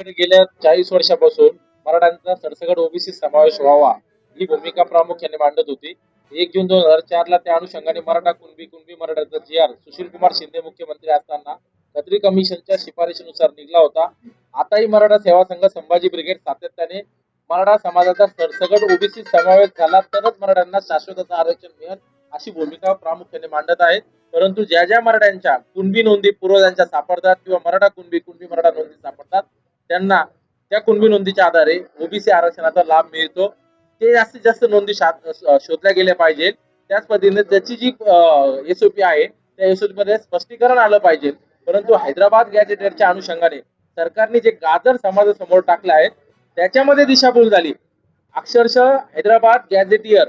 मध्ये गेल्या 40 वर्षापासून मराठ्यांचा सरसकट ओबीसी समावेश व्हावा ही भूमिका प्रामुख्याने मांडत होती. 1 जून 2004 ला त्या अनुषंगाने मराठा कुणबी मराठ्याचा जी.आर. सुशीलकुमार शिंदे मुख्यमंत्री असताना खत्री कमिशनच्या शिफारशीनुसार निघाला होता. आताही मराठा सेवा संघ संभाजी ब्रिगेड सातत्याने मराठा समाजाचा सरसकट ओबीसी समावेश झाला तरच मराठ्यांना शाश्वत आरक्षण मिळेल अशी भूमिका प्रामुख्याने मांडत आहेत. परंतु ज्या ज्या मराठ्यांच्या कुणबी नोंदी पूर्वजांच्या सापडतात किंवा मराठा कुणबी मराठा नोंदी सापडतात त्यांना त्या कुणबी नोंदीच्या आधारे ओबीसी आरक्षणाचा लाभ मिळतो. ते जास्तीत जास्त नोंदी शोधल्या गेल्या पाहिजे. त्याच पद्धतीने त्याची जी एसओपी आहे त्या एसओपी मध्ये स्पष्टीकरण आलं पाहिजे. परंतु हैदराबाद गॅजेटेडच्या अनुषंगाने सरकारने जे गाजर समाजासमोर टाकले आहेत त्याच्यामध्ये दिशाभूल झाली. अक्षरशः हैदराबाद गॅझेटियर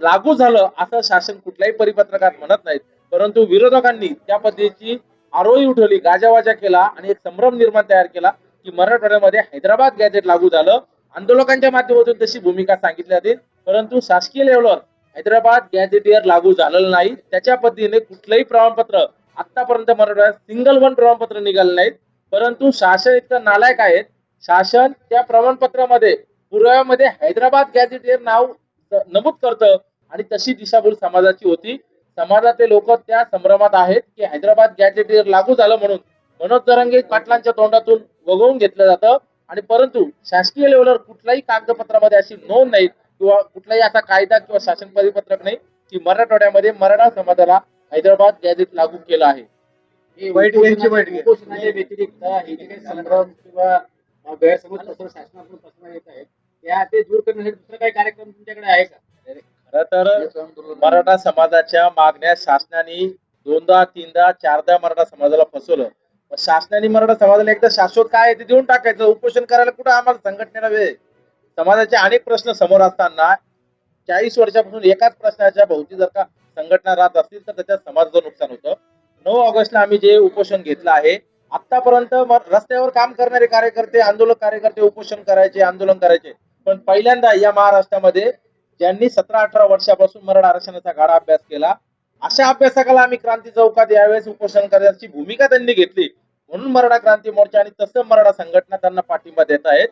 लागू झालं असं शासन कुठल्याही परिपत्रकात म्हणत नाहीत. परंतु विरोधकांनी त्या पद्धतीची आरोळी उठवली, गाजावाजा केला आणि एक संभ्रम निर्माण तयार केला की मराठवाड्यामध्ये हैदराबाद गॅझेट लागू झालं. आंदोलकांच्या माध्यमातून तशी भूमिका सांगितली जाते, परंतु शासकीय लेवलवर हैदराबाद गॅझेटियर लागू झालेलं नाही. त्याच्या पद्धतीने कुठलंही प्रमाणपत्र आतापर्यंत मराठवाड्यात सिंगल वन प्रमाणपत्र निघाले नाहीत. परंतु शासन इतकं नालायक आहे, शासन त्या प्रमाणपत्रामध्ये पुराव्यामध्ये हैदराबाद गॅझेटियर नाव नमूद करतं आणि तशी दिशाभूल समाजाची होती. समाजातले लोक त्या संभ्रमात आहेत की हैदराबाद गॅझेटियर लागू झालं म्हणून मनोज जरांगे पाटलांच्या तोंडातून वगळून घेतलं जातं आणि परंतु शासकीय लेवलवर कुठल्याही कागदपत्रामध्ये अशी नोंद नाही किंवा कुठलाही असा कायदा किंवा शासन परिपत्रक नाही की मराठवाड्यामध्ये मराठा समाजाला हैदराबाद गॅझेट लागू केलं आहे. उपोषणाच्या व्यतिरिक्त हे जे काही संभ्रम किंवा गैरसमज शासनाकडून पसरण्यात येत आहेत त्या ते दूर करण्यासाठी दुसरा काही कार्यक्रम तुमच्याकडे आहे का? खरं तर मराठा समाजाच्या मागण्या शासनाने दोनदा तीनदा चारदा मराठा समाजाला फसवलं. शासनाने मराठा समाजाला एकदा शाश्वत काय आहे ते देऊन टाकायचं. उपोषण करायला कुठं आम्हाला संघटनेला वेळ. समाजाचे अनेक प्रश्न समोर असताना 40 वर्षापासून एकाच प्रश्नाच्या भोवती जर का संघटना राहत असतील तर त्याच्यात समाजाचं नुकसान होतं. 9 ऑगस्टला आम्ही जे उपोषण घेतलं आहे, आतापर्यंत रस्त्यावर काम करणारे कार्यकर्ते, आंदोलक कार्यकर्ते उपोषण करायचे, आंदोलन करायचे, पण पहिल्यांदा या महाराष्ट्रामध्ये ज्यांनी 17-18 वर्षापासून मराठा आरक्षणाचा गाढा अभ्यास केला अशा अभ्यासकाला आम्ही क्रांती चौकात यावेळेस उपोषण करण्याची भूमिका त्यांनी घेतली. म्हणून मराठा क्रांती मोर्चा आणि तसं मराठा संघटना त्यांना पाठिंबा देत आहेत.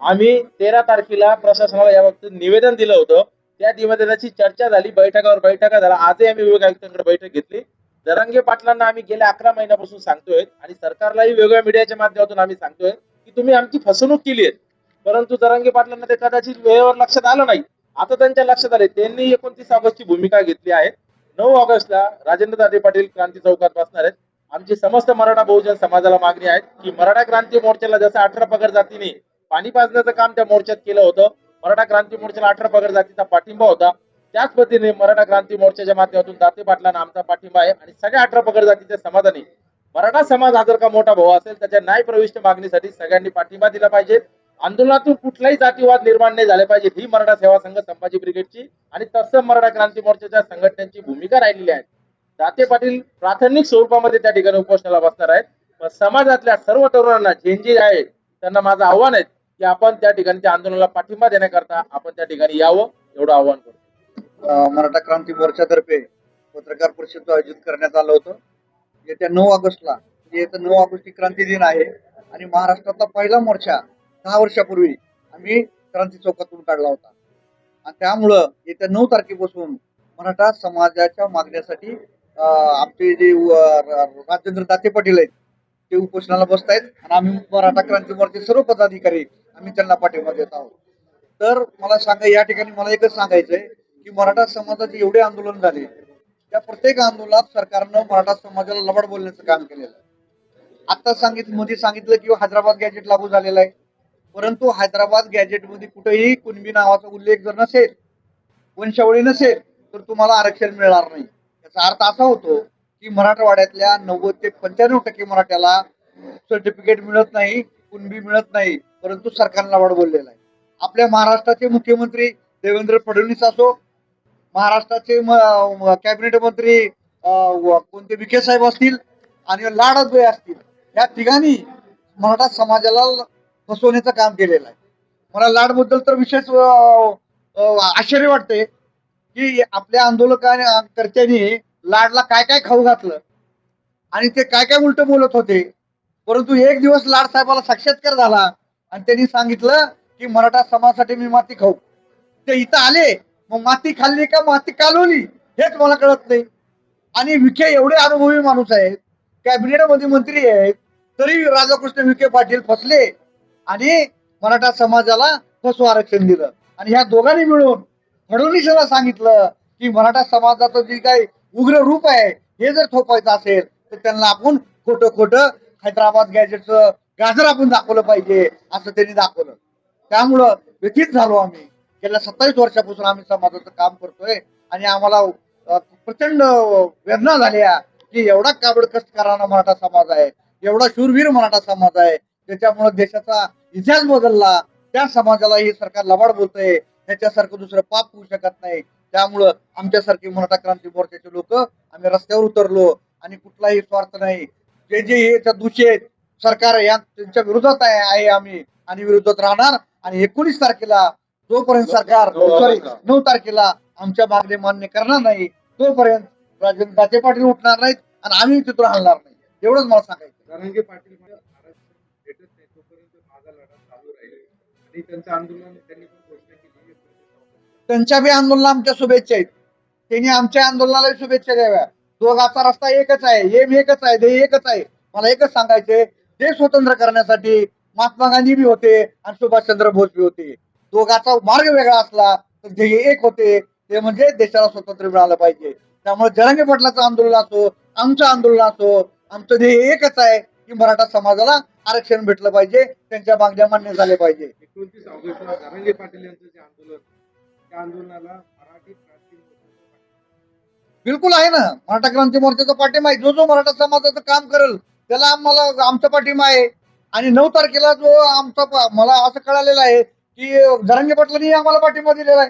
आम्ही 13 तारखेला प्रशासनाला याबाबतीत निवेदन दिलं होतं. त्या निवेदनाची चर्चा झाली, बैठका झाला. आजही आम्ही विभाग आयुक्तांकडे बैठक घेतली. जरांगे पाटलांना आम्ही गेल्या 11 महिन्यापासून सांगतोय आणि सरकारलाही वेगवेगळ्या मीडियाच्या माध्यमातून आम्ही सांगतोय की तुम्ही आमची फसवणूक केली आहे. परंतु जरांगे पाटलांना ते कदाचित वेळेवर लक्षात आलं नाही. आता त्यांच्या लक्षात आले. त्यांनी 29 ऑगस्टची भूमिका घेतली आहे. 9 ऑगस्टला राजेंद्र दादा पाटील क्रांती चौकात बसणार आहेत. आमची समस्त मराठा बहुजन समाजाला मागणी आहे की मराठा क्रांती मोर्चाला जसं 18 पगड जातीने पाणी पाजण्याचं काम त्या मोर्चात केलं होतं, मराठा क्रांती मोर्चाला 18 पगड जातीचा पाठिंबा होता. त्याच पद्धतीने मराठा क्रांती मोर्चाच्या माध्यमातून दाते पाटलांना आमचा पाठिंबा आहे आणि सगळ्या 18 पगड जातीच्या समाजाने मराठा समाज हा जर का मोठा भाऊ असेल त्याच्या न्याय प्रविष्ट मागणीसाठी सगळ्यांनी पाठिंबा दिला पाहिजे. आंदोलनातून कुठलाही जातीवाद निर्माण नाही झाले पाहिजे ही मराठा सेवा संघ संभाजी ब्रिगेडची आणि तसं मराठा क्रांती मोर्चाच्या संघटनेची भूमिका राहिलेली आहे. दाते पाटील प्राथमिक स्वरूपामध्ये त्या ठिकाणी उपोषणाला बसणार आहेत. समाजातल्या सर्व तरुणांना जे आहे त्यांना माझं आव्हान आहे की आपण त्या ठिकाणी त्या आंदोलनाला पाठिंबा देण्याकरता आपण त्या ठिकाणी यावं एवढं आव्हान करतो. मराठा क्रांती मोर्चातर्फे पत्रकार परिषद आयोजित करण्यात आलं होतं. येत्या 9 ऑगस्टला येत्या 9 ऑगस्ट क्रांती दिन आहे आणि महाराष्ट्रातला पहिला मोर्चा 10 वर्षापूर्वी आम्ही क्रांती चौकातून काढला होता आणि त्यामुळं येत्या 9 तारखेपासून मराठा समाजाच्या मागण्यासाठी आमचे जे राजेंद्र दाते पाटील आहेत ते उपोषणाला बसत आहेत आणि आम्ही मराठा क्रांती मोर्चाचे सर्व पदाधिकारी आम्ही त्यांना पाठिंबा देत आहोत. तर मला या ठिकाणी मला एकच सांगायचंय की मराठा समाजाचे एवढे आंदोलन झाले, त्या प्रत्येक आंदोलनात सरकारनं मराठा समाजाला लबाड बोलण्याचं काम केलेलं आहे. आता सांगितलं की हैदराबाद गॅजेट लागू झालेला आहे, परंतु हैदराबाद गॅजेट मध्ये कुठेही कुणबी नावाचा उल्लेख जर नसेल, वंशावळी नसेल तर तुम्हाला आरक्षण मिळणार नाही. याचा अर्थ असा होतो की मराठवाड्यातल्या 90 ते 95% मराठ्याला सर्टिफिकेट मिळत नाही, कुणबी मिळत नाही, परंतु सरकारने लबाड बोललेला आहे. आपल्या महाराष्ट्राचे मुख्यमंत्री देवेंद्र फडणवीस असो, महाराष्ट्राचे कॅबिनेट मंत्री कोणते विखे साहेब असतील आणि लाडदवे असतील, या ठिकाणी मराठा समाजाला फसवण्याचं काम केलेलं आहे. मला लाडबद्दल तर विशेष आश्चर्य वाटते की आपल्या आंदोलकांनी लाडला काय काय खाऊ घातलं आणि ते काय काय उलट बोलत होते. परंतु एक दिवस लाड साहेबाला साक्षात्कार झाला आणि त्यांनी सांगितलं की मराठा समाजासाठी मी माती खाऊ. ते इथं आले, मग माती खाल्ली का माती कालवली हेच मला कळत नाही. आणि विखे एवढे अनुभवी माणूस आहेत, कॅबिनेट मध्ये मंत्री आहेत, तरी राधाकृष्ण विखे पाटील फसले आणि मराठा समाजाला फसवं आरक्षण दिलं. आणि ह्या दोघांनी मिळून फडणवीसांना सांगितलं की मराठा समाजाचं जे काही उग्र रूप आहे हे जर थोपायचं असेल तर त्यांना आपण खोटं खोटं हैदराबाद गॅजेटचं गाजर आपण दाखवलं पाहिजे असं त्यांनी दाखवलं. त्यामुळं व्यथित झालो आम्ही. गेल्या 27 वर्षापासून आम्ही समाजाचं काम करतोय आणि आम्हाला प्रचंड वेदना झाल्या की एवढा काबड कष्टकरांना मराठा समाज आहे, एवढा शूरवीर मराठा समाज आहे, त्याच्यामुळे देशाचा इतिहास बदलला. त्या समाजाला हे सरकार लबाड बोलतंय, त्याच्यासारखं दुसरं पाप होऊ शकत नाही. त्यामुळं आमच्यासारखे मराठा क्रांती मोर्चाचे लोक आम्ही रस्त्यावर उतरलो आणि कुठलाही स्वार्थ नाही. जे जे याच्या दोषी आहेत सरकार या त्यांच्या विरोधात आहे आम्ही आणि विरोधात राहणार. आणि 19 तारखेला जोपर्यंत सरकार सॉरी 9 तारखेला आमच्या मागणी मान्य करणार नाही तोपर्यंत राजेंद्र दाते पाटील उठणार नाहीत आणि आम्ही तिथून हलणार नाही. एवढंच मला सांगायचं. जरांगे पाटील आरक्षण भेटत नाही तोपर्यंत माझा लढा चालू राहील आणि त्यांचं आंदोलन त्यांनी पण घोषणा केली. त्यांच्या बी आंदोलनाला आमच्या शुभेच्छा आहेत. त्यांनी आमच्या आंदोलनाला शुभेच्छा द्याव्या. दोघाचा रस्ता एकच आहे, एम एकच आहे, ध्येय एकच आहे. मला एकच सांगायचंय, देश स्वतंत्र करण्यासाठी महात्मा गांधी बी होते आणि सुभाषचंद्र बोस बी होते. दोघाचा मार्ग वेगळा असला तर ध्येय एक होते, ते म्हणजे देशाला स्वातंत्र्य मिळालं पाहिजे. त्यामुळे जरांगे पाटलाचं आंदोलन असो, आमचं आंदोलन असो, आमचं ध्येय एकच आहे की मराठा समाजाला आरक्षण भेटलं पाहिजे, त्यांच्या मागण्या मान्य झाल्या पाहिजे. 29 ऑगस्टला जरांगे पाटील यांचं जे आंदोलन त्या आंदोलनाला मराठी क्रांती मोर्चाचा बिलकुल आहे ना, मराठा क्रांती मोर्चाचा पाठिंबा आहे. जो जो मराठा समाजाचं काम करेल त्याला आम्हाला आमचा पाठिंबा आहे. आणि 9 तारखेला जो आमचा मला असं कळालेलं आहे की जरांगे पाटलांनी आम्हाला पाठिंबा दिलेला आहे.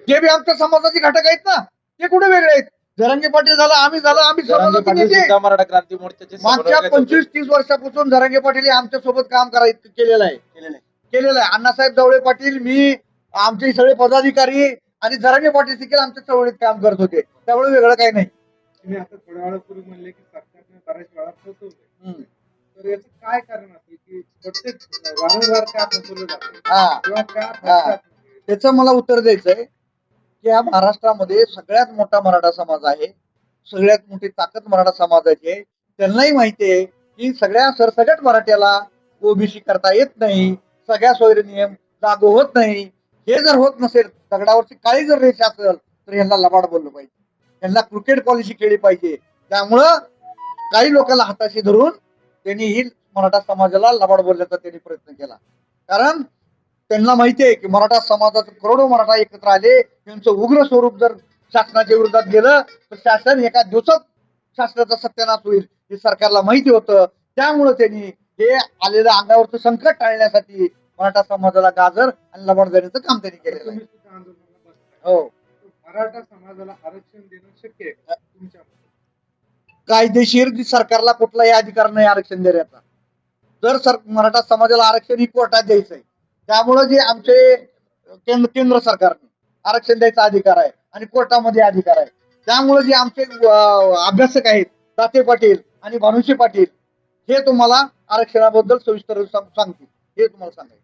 जे बी आमच्या समाजाचे घटक आहेत ना ते कुठे वेगळे आहेत. जरांगे पाटील झालं, आम्ही जरांगे समाजाचे पाटील नेते. सुद्धा मराठा क्रांती मोर्चाचे मागच्या समन्वयक होते. 25-30 वर्षापासून जरांगे पाटील हे आमच्या सोबत काम केलेलं आहे. अण्णासाहेब जवळे पाटील, मी, आमचे सगळे पदाधिकारी आणि जरांगे पाटील देखील आमच्या चळवळीत काम करत होते. त्यामुळे वेगळं काही नाही. तुम्ही आता थोड्या वेळापूर्वी म्हणले की सरकारने बऱ्याच वेळा फसवलंय. हम्म. तर याचं काय कारण असेल की प्रत्येक वारंवार का फसवलं जातं हा किंवा का हा. फसतात? त्याचं मला उत्तर द्यायचंय की या महाराष्ट्रामध्ये सगळ्यात मोठा मराठा समाज आहे, सगळ्यात मोठी ताकद मराठा समाजाची आहे. त्यांनाही माहिती आहे की सरसगट मराठ्याला ओबीसी करता येत नाही, सगळ्या सोयरे नियम लागू होत नाही. हे जर होत नसेल, दगडावरची काळी जर रेष असेल तर यांना लबाड बोललं पाहिजे, यांना क्रिकेट पॉलिसी खेळली पाहिजे. त्यामुळं काही लोकांना हाताशी धरून त्यांनी ही मराठा समाजाला लबाड बोलण्याचा त्यांनी प्रयत्न केला. कारण त्यांना माहिती आहे की मराठा समाजाचे करोडो मराठा एकत्र आले, त्यांचं उग्र स्वरूप जर शासनाच्या विरोधात गेलं तर शासन एका दिवसात शासनाचा सत्यानाश होईल हे सरकारला माहिती होतं. त्यामुळे त्यांनी हे आलेलं अंगावरचं संकट टाळण्यासाठी मराठा समाजाला गाजर आणि लबाड देण्याचं काम त्यांनी केलेलं आहे. तुम्ही सुद्धा आंदोलनाला बसताय. हो, तर मराठा समाजाला आरक्षण देणं शक्य आहे का तुमच्या मते? कायदेशीर सरकारला कुठलाही अधिकार नाही आरक्षण देण्याचा. जर मराठा समाजाला आरक्षण ही कोर्टात द्यायचं आहे. त्यामुळे जे आमचे केंद्र सरकारने आरक्षण द्यायचा अधिकार आहे आणि कोर्टामध्ये अधिकार आहे. त्यामुळे जे आमचे अभ्यासक आहेत दाते पाटील आणि भानुशी पाटील हे तुम्हाला आरक्षणाबद्दल सविस्तर सांगतील. हे तुम्हाला सांगायचं.